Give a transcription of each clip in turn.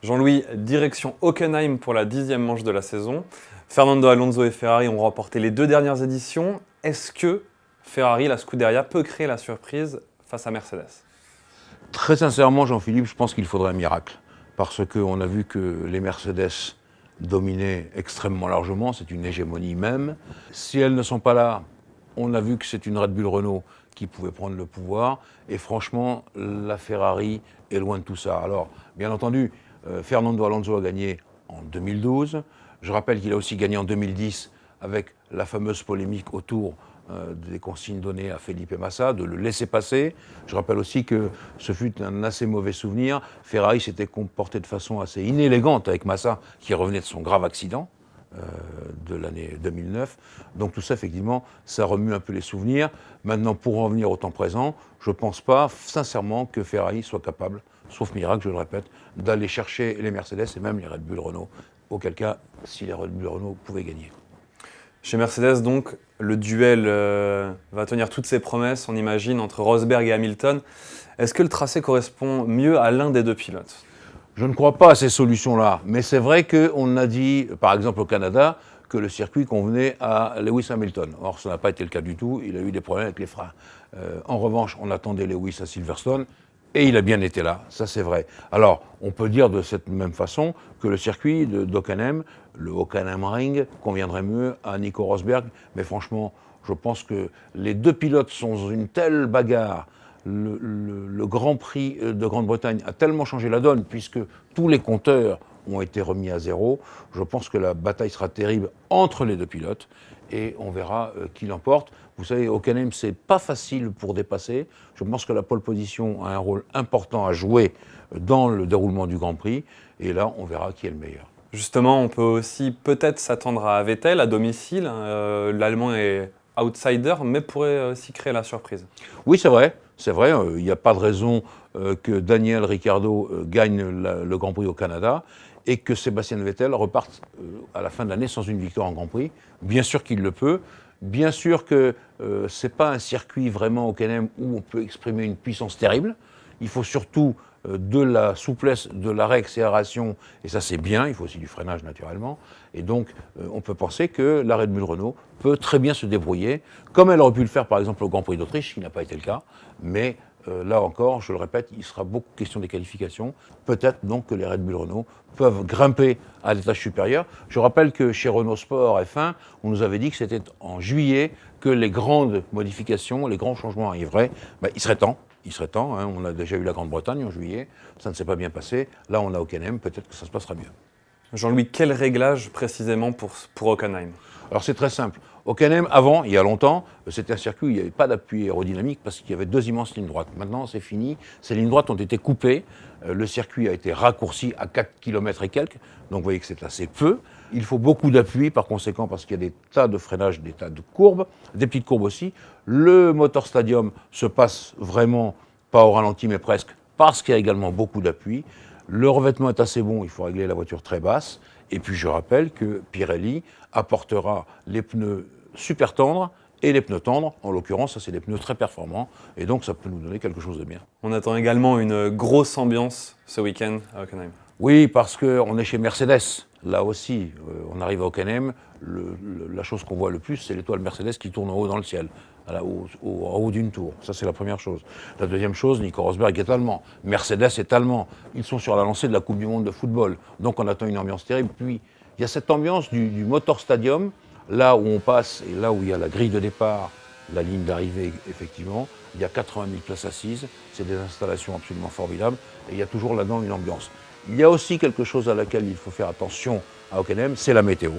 Jean-Louis, direction Hockenheim pour la 10e manche de la saison. Fernando Alonso et Ferrari ont remporté les 2 dernières éditions. Est-ce que Ferrari, la Scuderia, peut créer la surprise face à Mercedes? Très sincèrement, Jean-Philippe, je pense qu'il faudrait un miracle. Parce qu'on a vu que les Mercedes dominaient extrêmement largement, c'est une hégémonie même. Si elles ne sont pas là, on a vu que c'est une Red Bull Renault qui pouvait prendre le pouvoir. Et franchement, la Ferrari est loin de tout ça. Alors, bien entendu, Fernando Alonso a gagné en 2012. Je rappelle qu'il a aussi gagné en 2010 avec la fameuse polémique autour des consignes données à Felipe Massa, de le laisser passer. Je rappelle aussi que ce fut un assez mauvais souvenir. Ferrari s'était comporté de façon assez inélégante avec Massa, qui revenait de son grave accident de l'année 2009. Donc tout ça, effectivement, ça remue un peu les souvenirs. Maintenant, pour en venir au temps présent, je ne pense pas, sincèrement, que Ferrari soit capable, sauf miracle, je le répète, d'aller chercher les Mercedes et même les Red Bull Renault, auquel cas, si les Red Bull Renault pouvaient gagner. Chez Mercedes, donc, le duel va tenir toutes ses promesses, on imagine, entre Rosberg et Hamilton. Est-ce que le tracé correspond mieux à l'un des deux pilotes? Je ne crois pas à ces solutions-là, mais c'est vrai qu'on a dit, par exemple au Canada, que le circuit convenait à Lewis Hamilton. Or, ça n'a pas été le cas du tout, il a eu des problèmes avec les freins. En revanche, on attendait Lewis à Silverstone, et il a bien été là, ça c'est vrai. Alors, on peut dire de cette même façon que le circuit d'Hockenheim, le Hockenheim Ring, conviendrait mieux à Nico Rosberg, mais franchement, je pense que les deux pilotes sont dans une telle bagarre. Le Grand Prix de Grande-Bretagne a tellement changé la donne, puisque tous les compteurs ont été remis à zéro. Je pense que la bataille sera terrible entre les deux pilotes, et on verra qui l'emporte. Vous savez, Hockenheim, c'est pas facile pour dépasser. Je pense que la pole position a un rôle important à jouer dans le déroulement du Grand Prix, et là, on verra qui est le meilleur. Justement, on peut aussi peut-être s'attendre à Vettel à domicile. L'Allemand est outsider, mais pourrait aussi créer la surprise. Oui, c'est vrai. C'est vrai, il n'y a pas de raison que Daniel Ricciardo gagne le Grand Prix au Canada et que Sébastien Vettel reparte à la fin de l'année sans une victoire en Grand Prix. Bien sûr qu'il le peut. Bien sûr que ce n'est pas un circuit vraiment Hockenheim où on peut exprimer une puissance terrible. Il faut surtout de la souplesse, de la réaccélération, et ça c'est bien, il faut aussi du freinage naturellement, et donc on peut penser que la Red Bull Renault peut très bien se débrouiller, comme elle aurait pu le faire par exemple au Grand Prix d'Autriche, ce qui n'a pas été le cas, mais là encore, je le répète, il sera beaucoup question des qualifications, peut-être donc que les Red Bull Renault peuvent grimper à l'étage supérieur. Je rappelle que chez Renault Sport F1, on nous avait dit que c'était en juillet que les grandes modifications, les grands changements arriveraient. Il serait temps. Il serait temps, hein. On a déjà eu la Grande-Bretagne en juillet, ça ne s'est pas bien passé. Là, on a Hockenheim, peut-être que ça se passera mieux. Jean-Louis, quel réglage précisément pour Hockenheim? Alors c'est très simple. Hockenheim, avant, il y a longtemps, c'était un circuit où il n'y avait pas d'appui aérodynamique parce qu'il y avait deux immenses lignes droites. Maintenant, c'est fini. Ces lignes droites ont été coupées. Le circuit a été raccourci à 4 km et quelques. Donc vous voyez que c'est assez peu. Il faut beaucoup d'appui, par conséquent, parce qu'il y a des tas de freinages, des tas de courbes, des petites courbes aussi. Le Motor Stadium se passe vraiment, pas au ralenti, mais presque, parce qu'il y a également beaucoup d'appui. Le revêtement est assez bon, il faut régler la voiture très basse. Et puis je rappelle que Pirelli apportera les pneus super tendres et les pneus tendres. En l'occurrence, ça c'est des pneus très performants. Et donc ça peut nous donner quelque chose de bien. On attend également une grosse ambiance ce week-end à Hockenheim. Oui, parce qu'on est chez Mercedes. Là aussi, on arrive à Hockenheim. La chose qu'on voit le plus, c'est l'étoile Mercedes qui tourne en haut dans le ciel, en haut d'une tour. Ça, c'est la première chose. La deuxième chose, Nico Rosberg est allemand. Mercedes est allemand. Ils sont sur la lancée de la Coupe du Monde de football. Donc, on attend une ambiance terrible. Puis, il y a cette ambiance du Motor Stadium, là où on passe et là où il y a la grille de départ, la ligne d'arrivée, effectivement. Il y a 80 000 places assises. C'est des installations absolument formidables. Et il y a toujours là-dedans une ambiance. Il y a aussi quelque chose à laquelle il faut faire attention à Hockenheim, c'est la météo.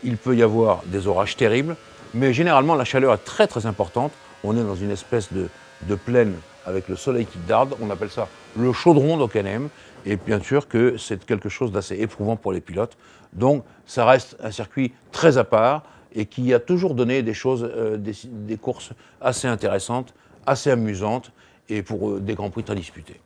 Il peut y avoir des orages terribles, mais généralement la chaleur est très très importante. On est dans une espèce de plaine avec le soleil qui darde, on appelle ça le chaudron d'Hockenheim, et bien sûr que c'est quelque chose d'assez éprouvant pour les pilotes. Donc ça reste un circuit très à part et qui a toujours donné des choses, des courses assez intéressantes, assez amusantes et pour des grands prix très disputés.